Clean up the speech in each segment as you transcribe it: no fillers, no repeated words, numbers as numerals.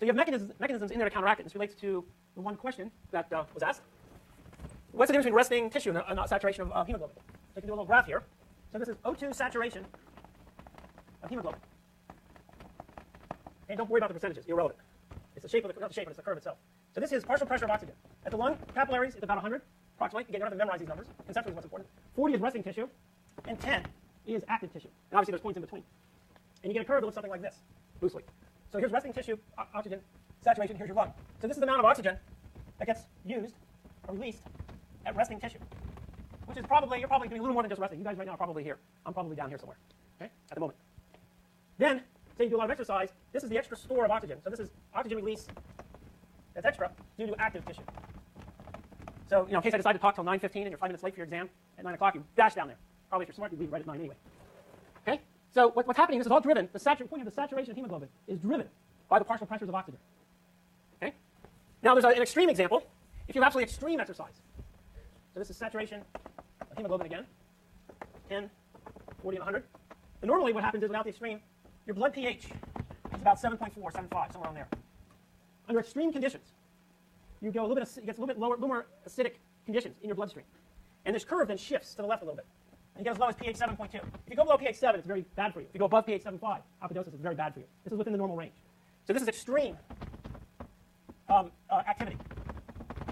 So you have mechanisms in there to counteract it. This relates to the one question that was asked. What's the difference between resting tissue and a saturation of hemoglobin? So you can do a little graph here. So this is O2 saturation of hemoglobin. And don't worry about the percentages, irrelevant. It's the shape of the, not the shape, but it's the curve itself. So this is partial pressure of oxygen. At the lung capillaries, it's about 100, approximately. Again, you don't have to memorize these numbers. Conceptually is what's important. 40 is resting tissue, and 10 is active tissue. And obviously, there's points in between. And you get a curve that looks something like this, loosely. So here's resting tissue, oxygen, saturation, here's your lung. So this is the amount of oxygen that gets used or released at resting tissue, which is probably, you're probably doing a little more than just resting. You guys right now are probably here. I'm probably down here somewhere, okay, at the moment. Then, say you do a lot of exercise, this is the extra store of oxygen. So this is oxygen release that's extra due to active tissue. So, in case I decide to talk till 9:15 and you're 5 minutes late for your exam, at 9 o'clock, you dash down there. Probably if you're smart, you leave right at 9 anyway. Okay? So what's happening, this is all driven, the point of the saturation of hemoglobin is driven by the partial pressures of oxygen. Okay? Now there's an extreme example. If you have absolutely extreme exercise. So this is saturation of hemoglobin again, 10, 40, and 100. And normally what happens is without the extreme, your blood pH is about 7.4, 7.5, somewhere on there. Under extreme conditions, you go a little bit, it gets a little bit lower, a little more acidic conditions in your bloodstream. And this curve then shifts to the left a little bit. And you get as low as pH 7.2. If you go below pH 7, it's very bad for you. If you go above pH 7.5, acidosis is very bad for you. This is within the normal range. So this is extreme activity.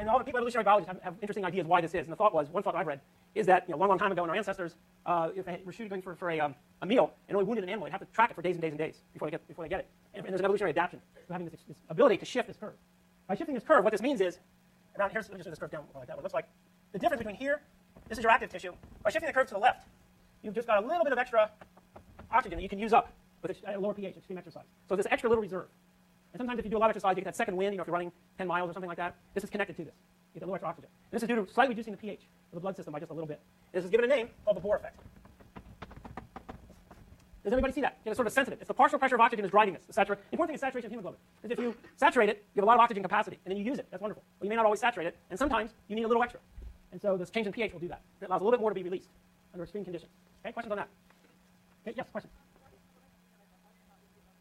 And all the people in evolutionary biology have interesting ideas why this is. And the thought was, one thought I've read, is that a long, long time ago when our ancestors, if they were going for a meal and only wounded an animal, they'd have to track it for days and days and days before they get it. And there's an evolutionary adaptation to having this ability to shift this curve. By shifting this curve, what this means is, around here's just this curve down like that. What it looks like the difference between here, this is your active tissue. By shifting the curve to the left, you've just got a little bit of extra oxygen that you can use up with a lower pH, extreme exercise. So this extra little reserve. And sometimes if you do a lot of exercise, you get that second wind. If you're running 10 miles or something like that, this is connected to this. You get a little extra oxygen. And this is due to slightly reducing the pH of the blood system by just a little bit. And this is given a name called the Bohr effect. Does everybody see that? It's sort of sensitive. It's the partial pressure of oxygen is driving this. The important thing is saturation of hemoglobin. Because if you saturate it, you have a lot of oxygen capacity, and then you use it. That's wonderful. Well, you may not always saturate it, and sometimes you need a little extra. And so this change in pH will do that. It allows a little bit more to be released under extreme conditions. Okay, questions on that? Okay, yes, question.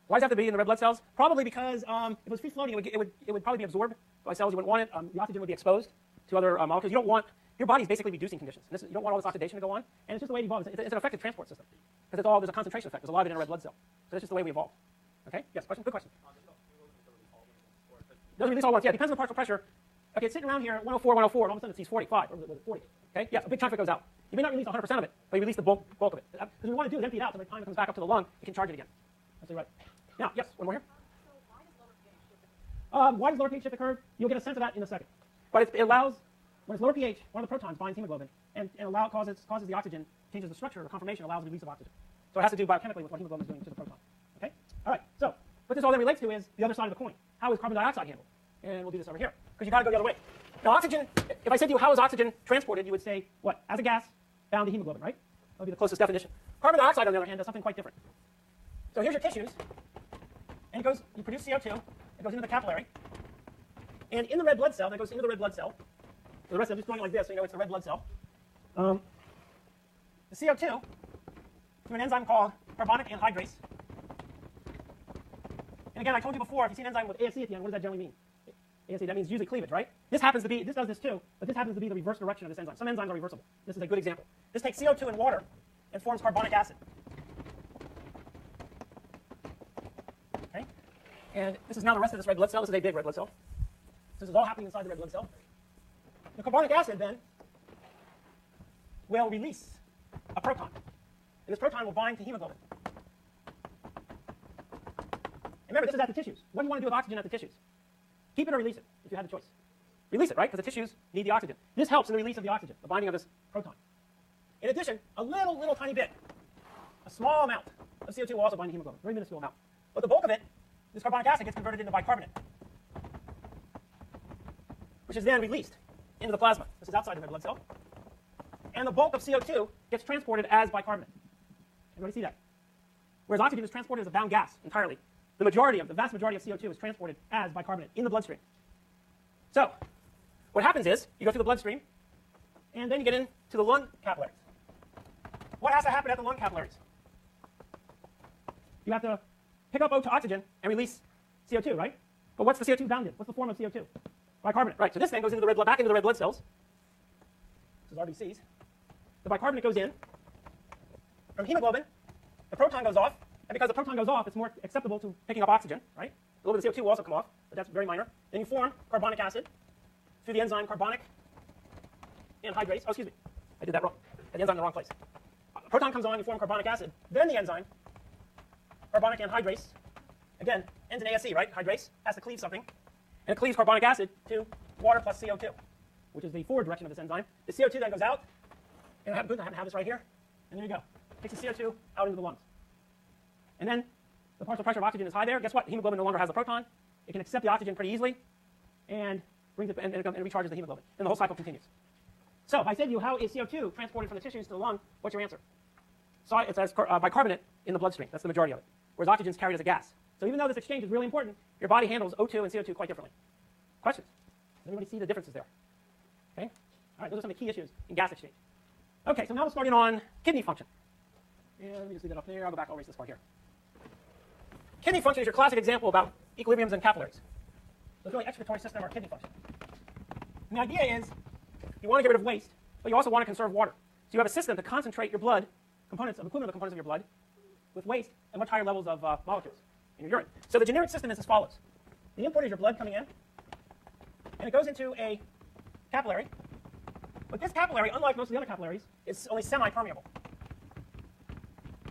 Why does it have to be in the red blood cells? Probably because if it was free floating, it would probably be absorbed by cells. You wouldn't want it. The oxygen would be exposed to other molecules. You don't want your body's basically reducing conditions. And you don't want all this oxidation to go on. And it's just the way it evolves. It's an effective transport system because there's a concentration effect. There's a lot of it in a red blood cell. So that's just the way we evolved. Okay. Yes. Question. Good question. Doesn't release all at once. Yeah. It depends on the partial pressure. Okay. It's sitting around here at 104, 104, and all of a sudden it sees 45 or 40. Okay. Yeah. A big chunk of it goes out. You may not release 100% of it, but you release the bulk of it. Because what we want to do is empty it out so by the time it comes back up to the lung, you can charge it again. That's right. Now, yes, one more here. Why does lower pH shift the curve? You'll get a sense of that in a second. But it allows, when it's lower pH, one of the protons binds hemoglobin and causes the oxygen, changes the structure or conformation, allows the release of oxygen. So it has to do biochemically with what hemoglobin is doing to the proton. Okay? All right, so what this all then relates to is the other side of the coin. How is carbon dioxide handled? And we'll do this over here, because you've got to go the other way. Now, oxygen, if I said to you, how is oxygen transported, you would say, what? As a gas, bound to hemoglobin, right? That would be the closest definition. Carbon dioxide, on the other hand, does something quite different. So here's your tissues. And you produce CO2, it goes into the capillary. And in the red blood cell, that goes into the red blood cell. So the rest of it is going like this, so you know it's the red blood cell. The CO2, through an enzyme called carbonic anhydrase. And again, I told you before, if you see an enzyme with ASE at the end, what does that generally mean? ASE, that means usually cleavage, right? This does this too, but this happens to be the reverse direction of this enzyme. Some enzymes are reversible. This is a good example. This takes CO2 and water and forms carbonic acid. Okay? And this is now the rest of this red blood cell. This is a big red blood cell. This is all happening inside the red blood cell. The carbonic acid then will release a proton. And this proton will bind to hemoglobin. And remember, this is at the tissues. What do you want to do with oxygen at the tissues? Keep it or release it, if you had the choice. Release it, right? Because the tissues need the oxygen. This helps in the release of the oxygen, the binding of this proton. In addition, a little tiny bit, a small amount of CO2 will also bind to hemoglobin, very minuscule amount. But the bulk of it, this carbonic acid gets converted into bicarbonate, which is then released into the plasma. This is outside the red blood cell. And the bulk of CO2 gets transported as bicarbonate. Everybody see that? Whereas oxygen is transported as a bound gas entirely. The vast majority of CO2 is transported as bicarbonate in the bloodstream. So, what happens is, you go through the bloodstream, and then you get into the lung capillaries. What has to happen at the lung capillaries? You have to pick up O2 oxygen and release CO2, right? But what's the CO2 bound in? What's the form of CO2? Bicarbonate. Right, so this thing goes into the red blood, back into the red blood cells. This is RBCs. The bicarbonate goes in. From hemoglobin, the proton goes off. And because the proton goes off, it's more acceptable to picking up oxygen, right? A little bit of CO2 will also come off, but that's very minor. Then you form carbonic acid through the enzyme carbonic anhydrase. Oh, excuse me. I did that wrong. I had the enzyme in the wrong place. Proton comes on, you form carbonic acid. Then the enzyme, carbonic anhydrase, again, ends in ASE, right? Hydrase has to cleave something. And it cleaves carbonic acid to water plus CO2, which is the forward direction of this enzyme. The CO2 then goes out. And I happen to have this right here. And there you go. Takes the CO2 out into the lungs. And then the partial pressure of oxygen is high there. Guess what? The hemoglobin no longer has the proton. It can accept the oxygen pretty easily and brings it and recharges the hemoglobin. And the whole cycle continues. So if I said to you, how is CO2 transported from the tissues to the lung, what's your answer? So it's as bicarbonate in the bloodstream. That's the majority of it. Whereas oxygen is carried as a gas. So even though this exchange is really important, your body handles O2 and CO2 quite differently. Questions? Does anybody see the differences there? Okay? All right, those are some of the key issues in gas exchange. Okay, so now we're starting on kidney function. And let me just leave that up there. I'll go back, I'll erase this part here. Kidney function is your classic example about equilibriums and capillaries. So it's really excretory system or kidney function. And the idea is you want to get rid of waste, but you also want to conserve water. So you have a system to concentrate your blood, components of the components of your blood, with waste at much higher levels of molecules in your urine. So the generic system is as follows. The input is your blood coming in, and it goes into a capillary. But this capillary, unlike most of the other capillaries, is only semi-permeable.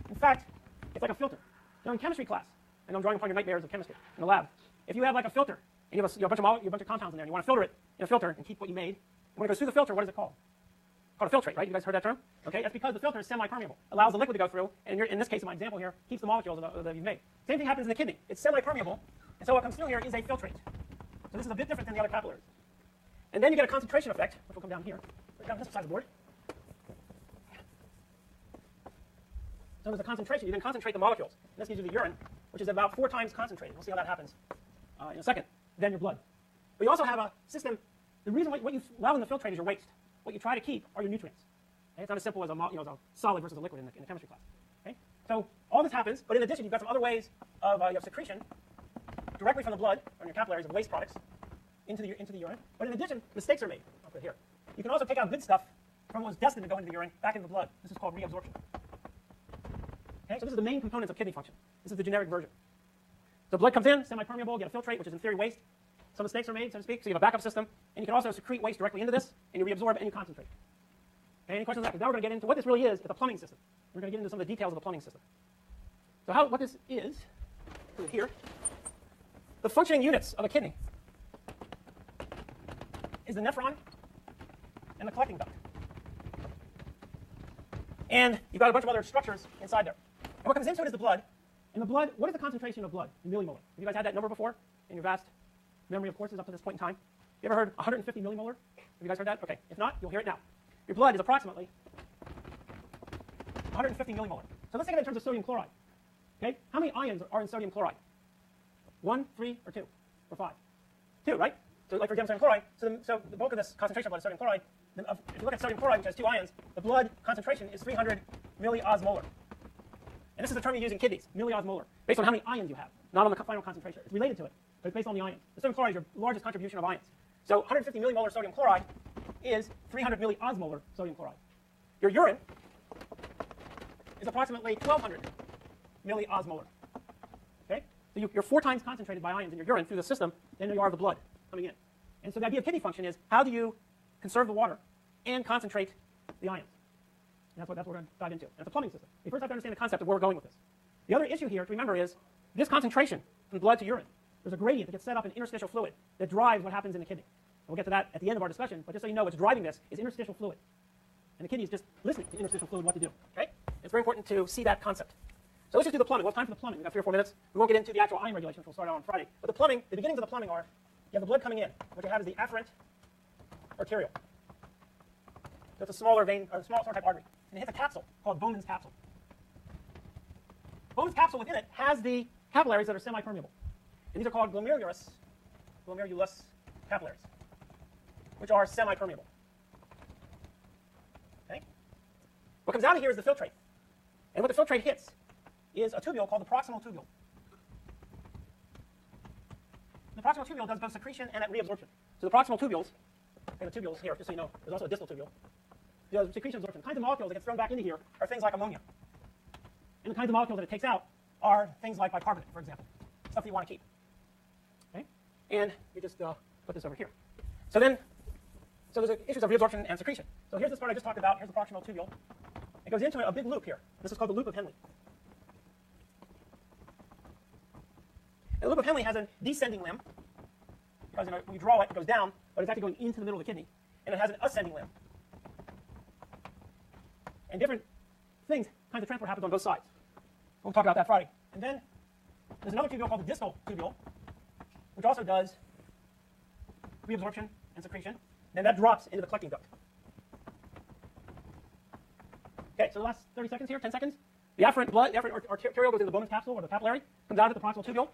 In fact, it's like a filter. Now in chemistry class, I know I'm drawing upon your nightmares of chemistry in the lab. If you have like a filter, and you have a bunch of compounds in there, and you want to filter it in a filter and keep what you made, when it goes through the filter, what is it called? It's called a filtrate, right? You guys heard that term? Okay, that's because the filter is semi-permeable. Allows the liquid to go through, and in this case, in my example here, keeps the molecules that you've made. Same thing happens in the kidney. It's semi-permeable, and so what comes through here is a filtrate. So this is a bit different than the other capillaries. And then you get a concentration effect, which will come down here, right down this side of the board. So there's a concentration. You then concentrate the molecules. And this gives you the urine, which is about 4 times concentrated. We'll see how that happens in a second. Then your blood. But you also have a system. The reason what you allow in the filtrate is your waste. What you try to keep are your nutrients. Okay? It's not as simple as as a solid versus a liquid in the chemistry class. Okay? So all this happens, but in addition, you've got some other ways of you have secretion directly from the blood or in your capillaries of waste products into the urine. But in addition, mistakes are made. I'll put it here. You can also take out good stuff from what was destined to go into the urine back into the blood. This is called reabsorption. Okay, so this is the main components of kidney function. This is the generic version. So blood comes in, semi-permeable, you get a filtrate, which is in theory waste. Some mistakes are made, so to speak, so you have a backup system. And you can also secrete waste directly into this, and you reabsorb and you concentrate. Okay, any questions on that? Because now we're going to get into what this really is. It's a plumbing system. We're going to get into some of the details of the plumbing system. So what this is here, the functioning units of a kidney is the nephron and the collecting duct. And you've got a bunch of other structures inside there. And what comes into it is the blood. And the blood, what is the concentration of blood in millimolar? Have you guys had that number before in your vast memory of courses up to this point in time? You ever heard 150 millimolar? Have you guys heard that? Okay. If not, you'll hear it now. Your blood is approximately 150 millimolar. So let's think of it in terms of sodium chloride. Okay? How many ions are in sodium chloride? 1, 3, or 2, or 5? 2, right? So like for example, sodium chloride, so the bulk of this concentration of blood is sodium chloride. Then if you look at sodium chloride, which has 2 ions, the blood concentration is 300 milliosmolar. And this is the term you use in kidneys, milliosmolar, based on how many ions you have, not on the final concentration. It's related to it, but it's based on the ions. The sodium chloride is your largest contribution of ions. So 150 millimolar sodium chloride is 300 milliosmolar sodium chloride. Your urine is approximately 1,200 milliosmolar. Okay? So you're 4 times concentrated by ions in your urine through the system than you are of the blood coming in. And so the idea of kidney function is how do you conserve the water and concentrate the ions? And that's what we're going to dive into. And it's a plumbing system. You first have to understand the concept of where we're going with this. The other issue here to remember is this concentration from blood to urine. There's a gradient that gets set up in interstitial fluid that drives what happens in the kidney. And we'll get to that at the end of our discussion, but just so you know, what's driving this is interstitial fluid. And the kidney is just listening to interstitial fluid what to do. Okay? It's very important to see that concept. So let's just do the plumbing. We'll have time for the plumbing. We've got 3 or 4 minutes. We won't get into the actual ion regulation, which we'll start out on Friday. But the plumbing, the beginnings of the plumbing are, you have the blood coming in. What you have is the afferent arteriole. So it's a smaller vein, or a small type artery. And it hits a capsule called Bowman's capsule. Bowman's capsule within it has the capillaries that are semi-permeable. And these are called glomerulus capillaries, which are semi-permeable. Okay? What comes out of here is the filtrate. And what the filtrate hits is a tubule called the proximal tubule. The proximal tubule does both secretion and reabsorption. So the proximal tubules, and the tubules here, just so you know, there's also a distal tubule. The secretion absorption. The kinds of molecules that get thrown back into here are things like ammonia. And the kinds of molecules that it takes out are things like bicarbonate, for example, stuff that you want to keep. Okay? And you just put this over here. So there's issues of reabsorption and secretion. So here's this part I just talked about. Here's the proximal tubule. It goes into a big loop here. This is called the loop of Henle. And the loop of Henle has a descending limb, because when you draw it, it goes down, but it's actually going into the middle of the kidney. And it has an ascending limb. And different kinds of transport happens on both sides. We'll talk about that Friday. And then there's another tubule called the distal tubule, which also does reabsorption and secretion. Then that drops into the collecting duct. Okay, so the last 30 seconds here, 10 seconds. The afferent blood, the afferent arteriole goes into the Bowman's capsule, or the papillary, comes out of the proximal tubule.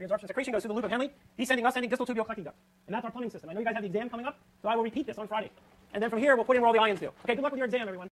Reabsorption secretion goes through the loop of Henle, descending, ascending, distal tubule, collecting duct. And that's our plumbing system. I know you guys have the exam coming up, so I will repeat this on Friday. And then from here, we'll put in where all the ions do. Okay, good luck with your exam, everyone.